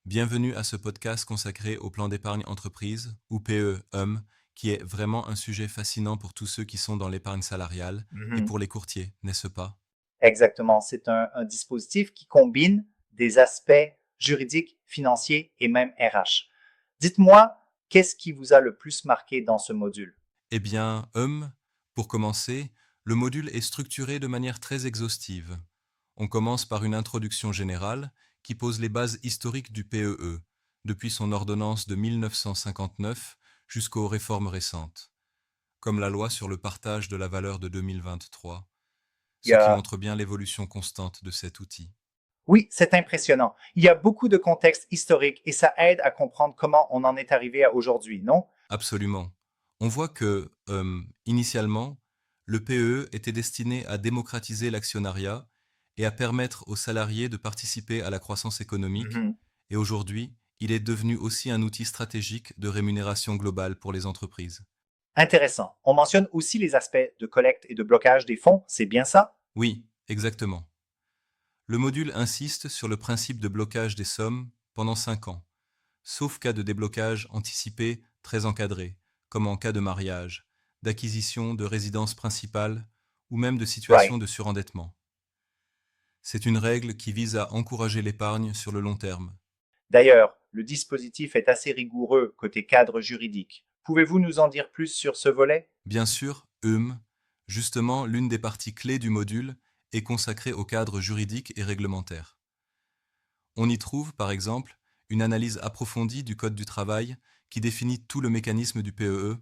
Bienvenue à ce podcast consacré au plan d'épargne entreprise, ou PEUM, qui est vraiment un sujet fascinant pour tous ceux qui sont dans l'épargne salariale et Mhm. pour les courtiers, n'est-ce pas? Exactement. C'est un dispositif qui combine des aspects juridiques, financiers et même RH. Dites-moi, qu'est-ce qui vous a le plus marqué dans ce module? Eh bien, pour commencer, le module est structuré de manière très exhaustive. On commence par une introduction générale qui pose les bases historiques du PEE, depuis son ordonnance de 1959 jusqu'aux réformes récentes, comme la loi sur le partage de la valeur de 2023, Il y ce qui a... montre bien l'évolution constante de cet outil. Oui, c'est impressionnant. Il y a beaucoup de contexte historique et ça aide à comprendre comment on en est arrivé à aujourd'hui, non? Absolument. On voit que, initialement, le PEE était destiné à démocratiser l'actionnariat et à permettre aux salariés de participer à la croissance économique, Mhm. et aujourd'hui, il est devenu aussi un outil stratégique de rémunération globale pour les entreprises. Intéressant. On mentionne aussi les aspects de collecte et de blocage des fonds, c'est bien ça? Oui, exactement. Le module insiste sur le principe de blocage des sommes pendant 5 ans, sauf cas de déblocage anticipé très encadré, comme en cas de mariage, d'acquisition de résidence principale ou même de situation Right. de surendettement. C'est une règle qui vise à encourager l'épargne sur le long terme. D'ailleurs, le dispositif est assez rigoureux côté cadre juridique. Pouvez-vous nous en dire plus sur ce volet? Bien sûr, justement, l'une des parties clés du module est consacrée au cadre juridique et réglementaire. On y trouve, par exemple, une analyse approfondie du Code du travail qui définit tout le mécanisme du PEE,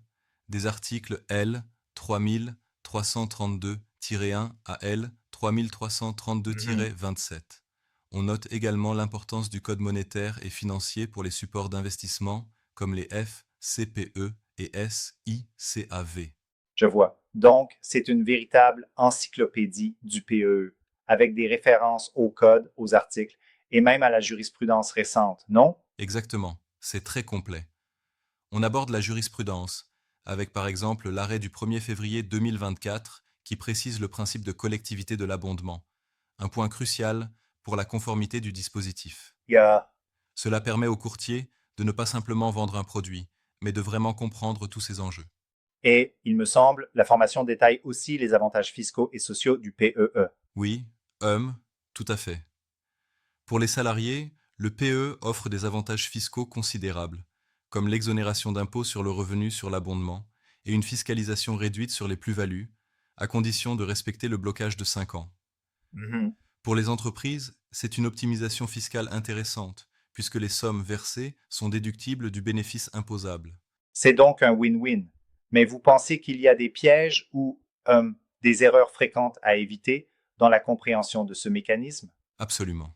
des articles L 3332-1 à L Mhm. 3332-27. On note également l'importance du Code monétaire et financier pour les supports d'investissement comme les FCPE et SICAV. Je vois. Donc, c'est une véritable encyclopédie du PE, avec des références au code, aux articles et même à la jurisprudence récente, non? Exactement, c'est très complet. On aborde la jurisprudence, avec par exemple l'arrêt du 1er février 2024 qui précise le principe de collectivité de l'abondement, un point crucial pour la conformité du dispositif. Il y a... Cela permet aux courtiers de ne pas simplement vendre un produit, mais de vraiment comprendre tous ces enjeux. Et, il me semble, la formation détaille aussi les avantages fiscaux et sociaux du PEE. Oui, tout à fait. Pour les salariés, le PE offre des avantages fiscaux considérables, comme l'exonération d'impôt sur le revenu sur l'abondement et une fiscalisation réduite sur les plus-values, à condition de respecter le blocage de 5 ans. Mhm. Pour les entreprises, c'est une optimisation fiscale intéressante, puisque les sommes versées sont déductibles du bénéfice imposable. C'est donc un win-win. Mais vous pensez qu'il y a des pièges ou des erreurs fréquentes à éviter dans la compréhension de ce mécanisme? Absolument.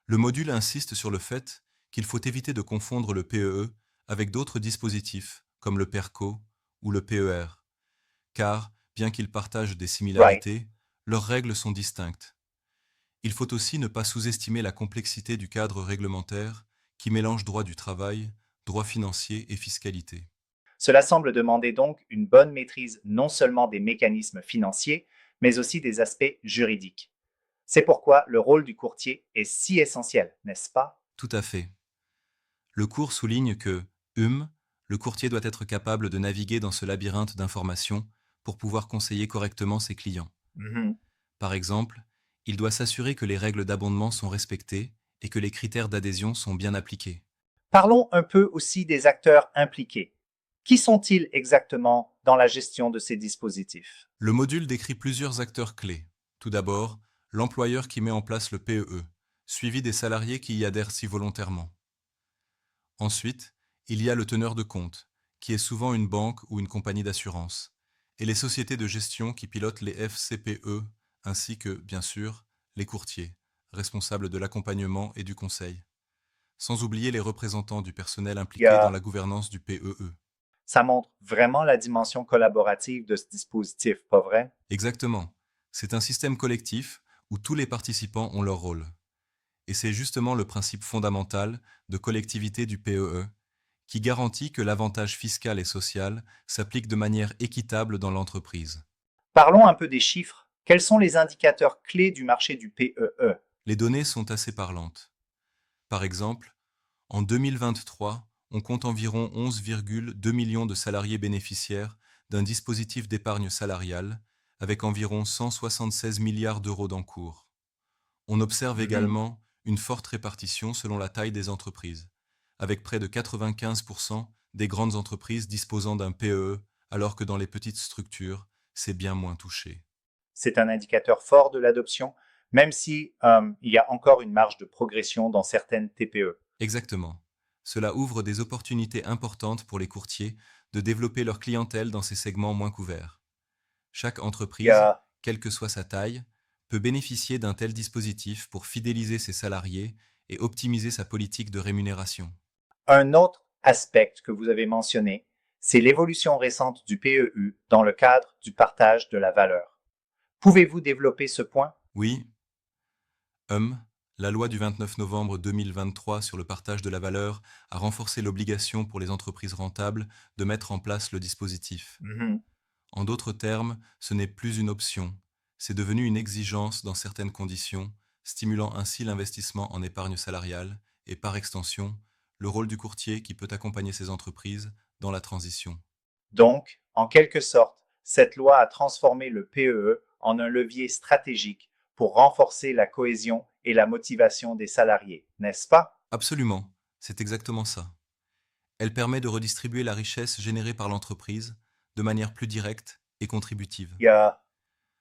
Le module insiste sur le fait qu'il faut éviter de confondre le PEE avec d'autres dispositifs, comme le PERCO ou le PER, car, bien qu'ils partagent des Right. similarités, leurs règles sont distinctes. Il faut aussi ne pas sous-estimer la complexité du cadre réglementaire qui mélange droit du travail, droit financier et fiscalité. Cela semble demander donc une bonne maîtrise non seulement des mécanismes financiers, mais aussi des aspects juridiques. C'est pourquoi le rôle du courtier est si essentiel, n'est-ce pas? Tout à fait. Le cours souligne que, le courtier doit être capable de naviguer dans ce labyrinthe d'informations pour pouvoir conseiller correctement ses clients. Mhm. Par exemple, il doit s'assurer que les règles d'abondement sont respectées et que les critères d'adhésion sont bien appliqués. Parlons un peu aussi des acteurs impliqués. Qui sont-ils exactement dans la gestion de ces dispositifs? Le module décrit plusieurs acteurs clés. Tout d'abord, l'employeur qui met en place le PEE, suivi des salariés qui y adhèrent si volontairement. Ensuite, il y a le teneur de compte, qui est souvent une banque ou une compagnie d'assurance, et les sociétés de gestion qui pilotent les FCPE, ainsi que, bien sûr, les courtiers, responsables de l'accompagnement et du conseil, sans oublier les représentants du personnel Il y impliqués dans a la gouvernance du PEE. Ça montre vraiment la dimension collaborative de ce dispositif, pas vrai? Exactement. C'est un système collectif où tous les participants ont leur rôle. Et c'est justement le principe fondamental de collectivité du PEE qui garantit que l'avantage fiscal et social s'applique de manière équitable dans l'entreprise. Parlons un peu des chiffres. Quels sont les indicateurs clés du marché du PEE? Les données sont assez parlantes. Par exemple, en 2023, on compte environ 11,2 millions de salariés bénéficiaires d'un dispositif d'épargne salariale, avec environ 176 milliards d'euros d'encours. On observe Mhm. également une forte répartition selon la taille des entreprises, avec près de 95% des grandes entreprises disposant d'un PEE, alors que dans les petites structures, c'est bien moins touché. C'est un indicateur fort de l'adoption, même si il y a encore une marge de progression dans certaines TPE. Exactement. Cela ouvre des opportunités importantes pour les courtiers de développer leur clientèle dans ces segments moins couverts. Chaque Il y entreprise, a quelle que soit sa taille, peut bénéficier d'un tel dispositif pour fidéliser ses salariés et optimiser sa politique de rémunération. un autre aspect que vous avez mentionné, c'est l'évolution récente du PEU dans le cadre du partage de la valeur. Pouvez-vous développer ce point? Oui, la loi du 29 novembre 2023 sur le partage de la valeur a renforcé l'obligation pour les entreprises rentables de mettre en place le dispositif. Mhm. En d'autres termes, ce n'est plus une option, c'est devenu une exigence dans certaines conditions, stimulant ainsi l'investissement en épargne salariale et, par extension, le rôle du courtier qui peut accompagner ces entreprises dans la transition. Donc, en quelque sorte, cette loi a transformé le PEE en un levier stratégique pour renforcer la cohésion et la motivation des salariés, n'est-ce pas? Absolument, c'est exactement ça. Elle permet de redistribuer la richesse générée par l'entreprise de manière plus directe et contributive. Il y a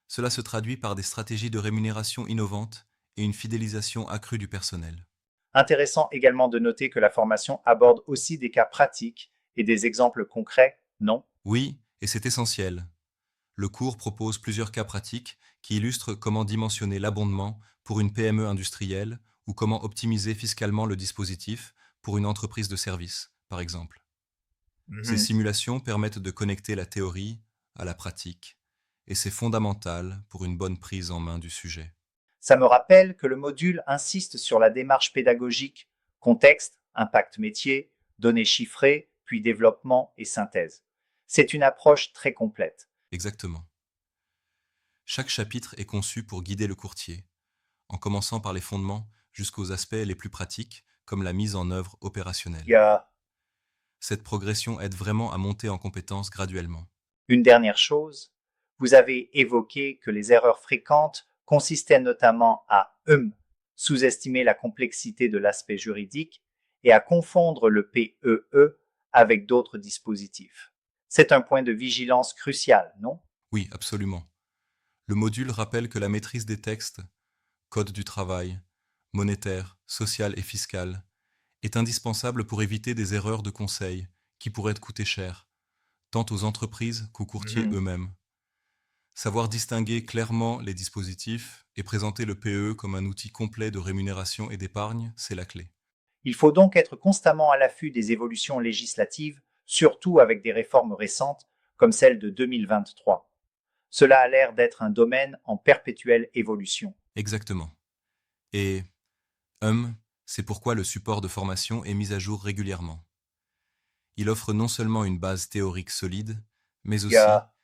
Cela se traduit par des stratégies de rémunération innovantes et une fidélisation accrue du personnel. intéressant également de noter que la formation aborde aussi des cas pratiques et des exemples concrets, non? Oui, et c'est essentiel. Le cours propose plusieurs cas pratiques qui illustrent comment dimensionner l'abondement pour une PME industrielle ou comment optimiser fiscalement le dispositif pour une entreprise de service, par exemple. Ces Mhm. simulations permettent de connecter la théorie à la pratique, et c'est fondamental pour une bonne prise en main du sujet. Ça me rappelle que le module insiste sur la démarche pédagogique, contexte, impact métier, données chiffrées, puis développement et synthèse. C'est une approche très complète. Exactement. Chaque chapitre est conçu pour guider le courtier, en commençant par les fondements jusqu'aux aspects les plus pratiques, comme la mise en œuvre Il opérationnelle. y a Cette progression aide vraiment à monter en compétences graduellement. une dernière chose. Vous avez évoqué que les erreurs fréquentes consistaient notamment à sous-estimer la complexité de l'aspect juridique et à confondre le PEE avec d'autres dispositifs. C'est un point de vigilance crucial, non? Oui, absolument. Le module rappelle que la maîtrise des textes, code du travail, monétaire, social et fiscal, est indispensable pour éviter des erreurs de conseil qui pourraient coûter cher, tant aux entreprises qu'aux courtiers Mhm. eux-mêmes. Savoir distinguer clairement les dispositifs et présenter le PE comme un outil complet de rémunération et d'épargne, c'est la clé. Il faut donc être constamment à l'affût des évolutions législatives, surtout avec des réformes récentes comme celle de 2023. Cela a l'air d'être un domaine en perpétuelle évolution. Exactement. Et c'est pourquoi le support de formation est mis à jour régulièrement. Il offre non seulement une base théorique solide, mais Il y aussi a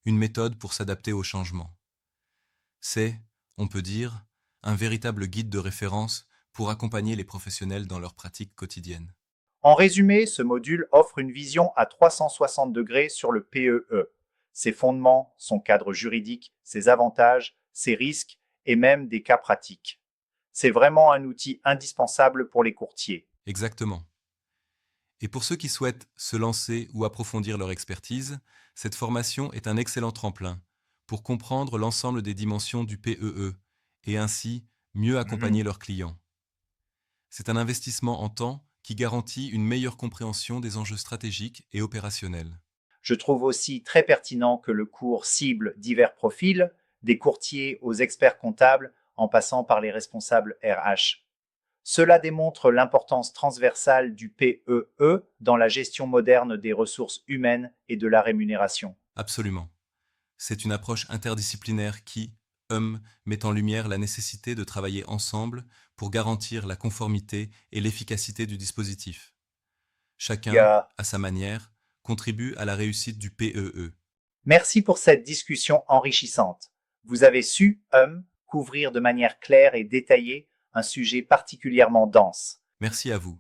une méthode pour s'adapter aux changements. C'est, on peut dire, un véritable guide de référence pour accompagner les professionnels dans leur pratique quotidienne. En résumé, ce module offre une vision à 360 degrés sur le PEE, ses fondements, son cadre juridique, ses avantages, ses risques et même des cas pratiques. C'est vraiment un outil indispensable pour les courtiers. Exactement. Et pour ceux qui souhaitent se lancer ou approfondir leur expertise, cette formation est un excellent tremplin pour comprendre l'ensemble des dimensions du PEE et ainsi mieux accompagner Mhm. leurs clients. C'est un investissement en temps qui garantit une meilleure compréhension des enjeux stratégiques et opérationnels. Je trouve aussi très pertinent que le cours cible divers profils, des courtiers aux experts comptables en passant par les responsables RH. Cela démontre l'importance transversale du PEE dans la gestion moderne des ressources humaines et de la rémunération. Absolument. C'est une approche interdisciplinaire qui, met en lumière la nécessité de travailler ensemble pour garantir la conformité et l'efficacité du dispositif. Il y Chacun, a à sa manière, contribue à la réussite du PEE. Merci pour cette discussion enrichissante. Vous avez su, couvrir de manière claire et détaillée un sujet particulièrement dense. Merci à vous.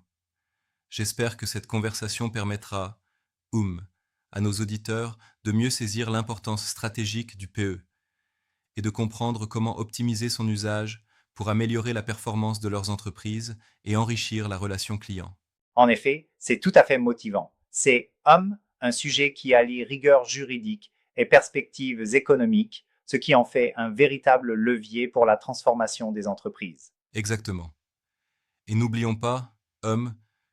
J'espère que cette conversation permettra, à nos auditeurs de mieux saisir l'importance stratégique du PE et de comprendre comment optimiser son usage pour améliorer la performance de leurs entreprises et enrichir la relation client. En effet, c'est tout à fait motivant. C'est un sujet qui allie rigueur juridique et perspectives économiques, ce qui en fait un véritable levier pour la transformation des entreprises. Exactement. Et n'oublions pas,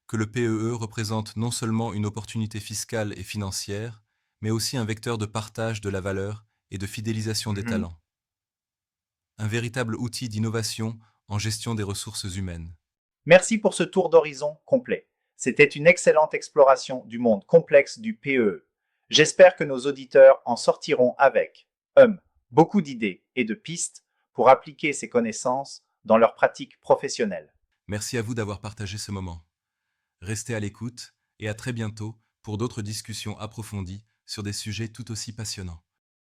que le PEE représente non seulement une opportunité fiscale et financière, mais aussi un vecteur de partage de la valeur et de fidélisation des Mhm. talents. Un véritable outil d'innovation en gestion des ressources humaines. Merci pour ce tour d'horizon complet. C'était une excellente exploration du monde complexe du PE. J'espère que nos auditeurs en sortiront avec beaucoup d'idées et de pistes pour appliquer ces connaissances dans leur pratique professionnelle. Merci à vous d'avoir partagé ce moment. Restez à l'écoute et à très bientôt pour d'autres discussions approfondies sur des sujets tout aussi passionnants.